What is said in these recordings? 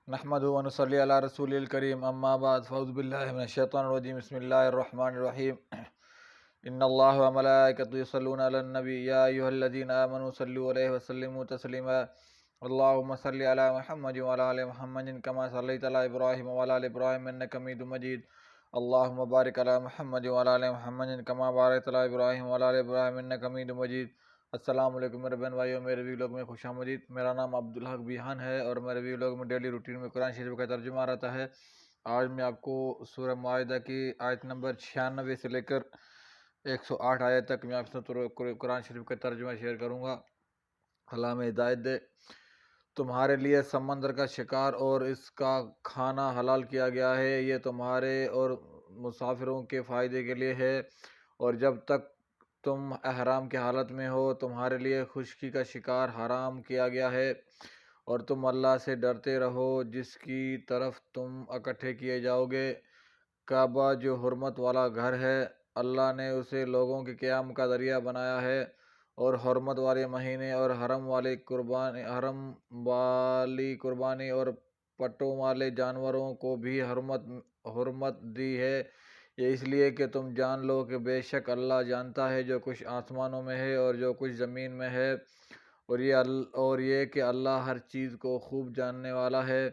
نحمد و نصلی علی رسول الکریم اما بعد فاعوذ باللہ من الشیطان الرجیم بسم اللہ الرحمن الرحیم ان اللہ و ملائکۃ یصلون علی النبی یا ایھا الذین آمنوا صلوا علیہ وسلموا تسلیما اللہم صل علی محمد وعلی آل محمد کما صلیت علی ابراہیم وعلی آل ابراہیم انک حمید مجید اللہم بارک علی محمد وعلی آل محمد کما بارکت علی ابراہیم وعلی آل ابراہیم انک حمید مجید۔ السلام علیکم میرے بہن بھائیوں، میرے ویلوگ میں خوش آمدید۔ میرا نام عبدالحق بیہان ہے اور میرے ویلوگ میں ڈیلی روٹین میں قرآن شریف کا ترجمہ رہتا ہے۔ آج میں آپ کو سورہ معاہدہ کی آیت نمبر 96 سے لے کر 108 آیت تک میں آپ سے قرآن شریف کا ترجمہ شیئر کروں گا۔ اللہ میں ہدایت دے۔ تمہارے لیے سمندر کا شکار اور اس کا کھانا حلال کیا گیا ہے، یہ تمہارے اور مسافروں کے فائدے کے لیے ہے، اور جب تک تم احرام کی حالت میں ہو تمہارے لیے خشکی کا شکار حرام کیا گیا ہے، اور تم اللہ سے ڈرتے رہو جس کی طرف تم اکٹھے کیے جاؤ گے۔ کعبہ جو حرمت والا گھر ہے، اللہ نے اسے لوگوں کے قیام کا ذریعہ بنایا ہے، اور حرمت والے مہینے اور حرم والی قربانی اور پٹوں والے جانوروں کو بھی حرمت دی ہے، یہ اس لیے کہ تم جان لو کہ بے شک اللہ جانتا ہے جو کچھ آسمانوں میں ہے اور جو کچھ زمین میں ہے، اور یہ کہ اللہ ہر چیز کو خوب جاننے والا ہے۔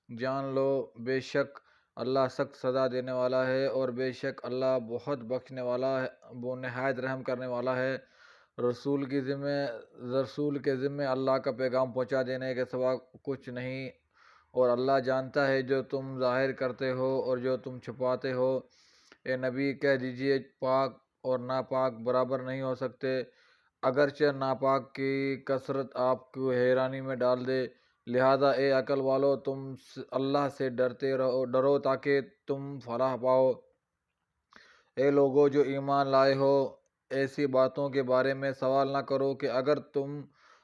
جان لو بے شک اللہ سخت سزا دینے والا ہے، اور بے شک اللہ بہت بخشنے والا ہے، وہ نہایت رحم کرنے والا ہے۔ رسول کے ذمے اللہ کا پیغام پہنچا دینے کے سوا کچھ نہیں، اور اللہ جانتا ہے جو تم ظاہر کرتے ہو اور جو تم چھپاتے ہو۔ اے نبی کہہ دیجئے پاک اور ناپاک برابر نہیں ہو سکتے، اگرچہ ناپاک کی کثرت آپ کو حیرانی میں ڈال دے، لہذا اے عقل والو تم اللہ سے ڈرو تاکہ تم فلاح پاؤ۔ اے لوگو جو ایمان لائے ہو، ایسی باتوں کے بارے میں سوال نہ کرو کہ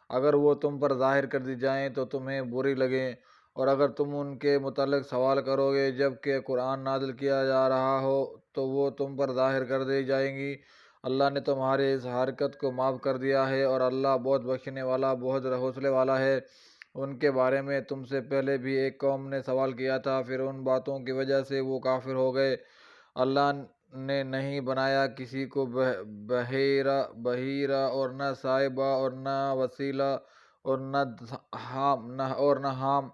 اگر وہ تم پر ظاہر کر دی جائیں تو تمہیں بری لگیں، اور اگر تم ان کے متعلق سوال کرو گے جب کہ قرآن نازل کیا جا رہا ہو تو وہ تم پر ظاہر کر دی جائیں گی۔ اللہ نے تمہارے اس حرکت کو معاف کر دیا ہے، اور اللہ بہت بخشنے والا بہت حوصلے والا ہے۔ ان کے بارے میں تم سے پہلے بھی ایک قوم نے سوال کیا تھا، پھر ان باتوں کی وجہ سے وہ کافر ہو گئے۔ اللہ نے نہیں بنایا کسی کو بحیرہ اور نہ صاحبہ اور نہ وسیلہ اور نہ حام،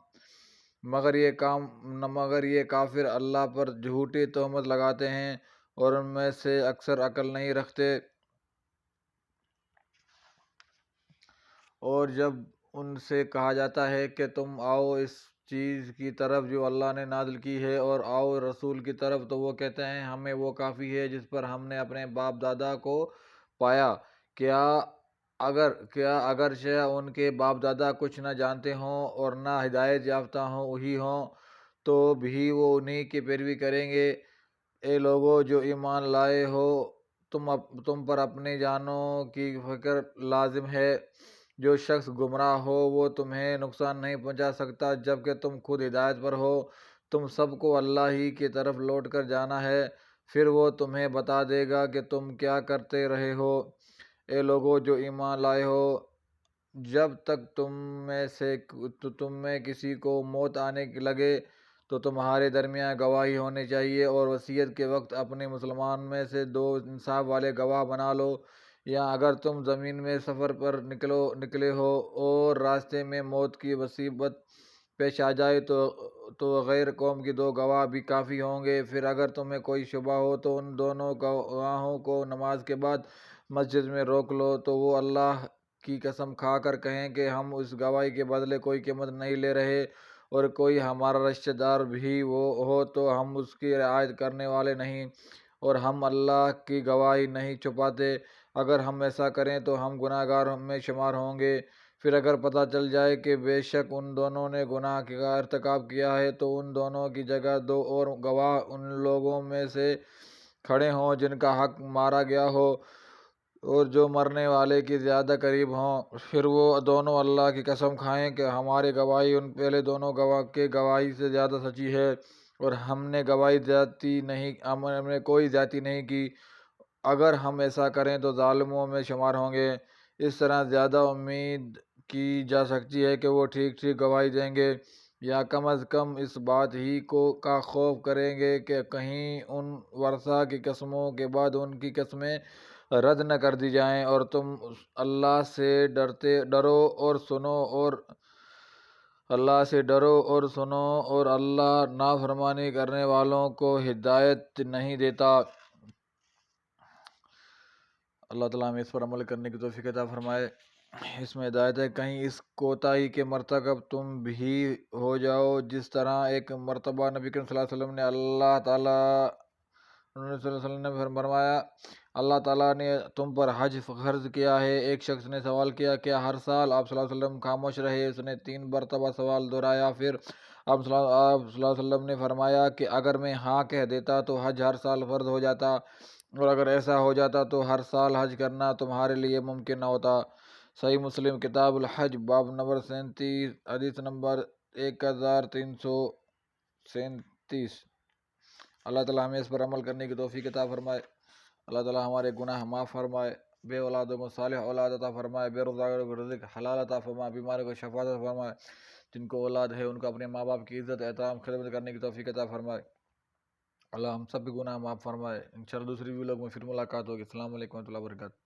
مگر یہ کافر اللہ پر جھوٹی تہمت لگاتے ہیں، اور ان میں سے اکثر عقل نہیں رکھتے۔ اور جب ان سے کہا جاتا ہے کہ تم آؤ اس چیز کی طرف جو اللہ نے نازل کی ہے، اور آؤ رسول کی طرف، تو وہ کہتے ہیں ہمیں وہ کافی ہے جس پر ہم نے اپنے باپ دادا کو پایا۔ کیا اگرچہ ان کے باپ دادا کچھ نہ جانتے ہوں اور نہ ہدایت یافتہ ہی ہوں تو بھی وہ انہی کی پیروی کریں گے۔ اے لوگو جو ایمان لائے ہو، تم پر اپنی جانوں کی فکر لازم ہے۔ جو شخص گمراہ ہو وہ تمہیں نقصان نہیں پہنچا سکتا جبکہ تم خود ہدایت پر ہو۔ تم سب کو اللہ ہی کی طرف لوٹ کر جانا ہے، پھر وہ تمہیں بتا دے گا کہ تم کیا کرتے رہے ہو۔ اے لوگو جو ایمان لائے ہو، جب تک تم میں کسی کو موت آنے لگے تو تمہارے درمیان گواہی ہونی چاہیے، اور وصیت کے وقت اپنے مسلمان میں سے 2 انصاف والے گواہ بنا لو۔ یا اگر تم زمین میں سفر پر نکلے ہو اور راستے میں موت کی مصیبت پیش آ جائے تو غیر قوم کے 2 گواہ بھی کافی ہوں گے۔ پھر اگر تمہیں کوئی شبہ ہو تو ان دونوں گواہوں کو نماز کے بعد مسجد میں روک لو، تو وہ اللہ کی قسم کھا کر کہیں کہ ہم اس گواہی کے بدلے کوئی قیمت نہیں لے رہے، اور کوئی ہمارا رشتہ دار بھی ہو تو ہم اس کی رعایت کرنے والے نہیں، اور ہم اللہ کی گواہی نہیں چھپاتے۔ اگر ہم ایسا کریں تو ہم گناہ گار میں شمار ہوں گے۔ پھر اگر پتہ چل جائے کہ بے شک ان دونوں نے گناہ کا ارتکاب کیا ہے تو ان دونوں کی جگہ 2 اور گواہ ان لوگوں میں سے کھڑے ہوں جن کا حق مارا گیا ہو اور جو مرنے والے کے زیادہ قریب ہوں۔ پھر وہ دونوں اللہ کی قسم کھائیں کہ ہماری گواہی ان پہلے دونوں گواہ کی گواہی سے زیادہ سچی ہے، اور ہم نے کوئی زیادتی نہیں کی۔ اگر ہم ایسا کریں تو ظالموں میں شمار ہوں گے۔ اس طرح زیادہ امید کی جا سکتی ہے کہ وہ ٹھیک ٹھیک گواہی دیں گے۔ یا کم از کم اس بات ہی کا خوف کریں گے کہ کہیں ان ورثہ کی قسموں کے بعد ان کی قسمیں رد نہ کر دی جائیں، اور تم اللہ سے ڈرو اور سنو اور اللہ نافرمانی کرنے والوں کو ہدایت نہیں دیتا۔ اللہ تعالیٰ ہمیں اس پر عمل کرنے کی توفیق عطا فرمائے۔ اس میں ہدایت ہے، کہیں اس کوتاہی کے مرتکب تم بھی ہو جاؤ جس طرح ایک مرتبہ نبی کریم صلی اللہ علیہ وسلم نے فرمایا، اللہ تعالیٰ نے تم پر حج فرض کیا ہے۔ ایک شخص نے سوال کیا، کیا ہر سال؟ آپ صلی اللہ علیہ وسلم خاموش رہے۔ اس نے 3 مرتبہ سوال دہرایا، پھر آپ صلی اللہ علیہ وسلم نے فرمایا کہ اگر میں ہاں کہہ دیتا تو حج ہر سال فرض ہو جاتا، اور اگر ایسا ہو جاتا تو ہر سال حج کرنا تمہارے لیے ممکن نہ ہوتا۔ صحیح مسلم کتاب الحج باب نمبر 37 حدیث نمبر 1337۔ اللہ تعالیٰ ہمیں اس پر عمل کرنے کی توفیق عطا فرمائے۔ اللہ تعالیٰ ہمارے گناہ معاف فرمائے، بے اولادوں کو صالح اولاد عطا فرمائے، بے روزگاروں کو رزق حلال عطا فرمائے، بیماروں کو شفا عطا فرمائے، جن کو اولاد ہے ان کو اپنے ماں باپ کی عزت احترام خدمت کرنے کی توفیق عطا فرمائے۔ اللہ ہم سب بھی گناہ معاف فرمائے۔ انشاءاللہ دوسری ویلوگ میں پھر ملاقات ہوگی۔ السلام علیکم و رحمۃ اللہ وبرکاتہ۔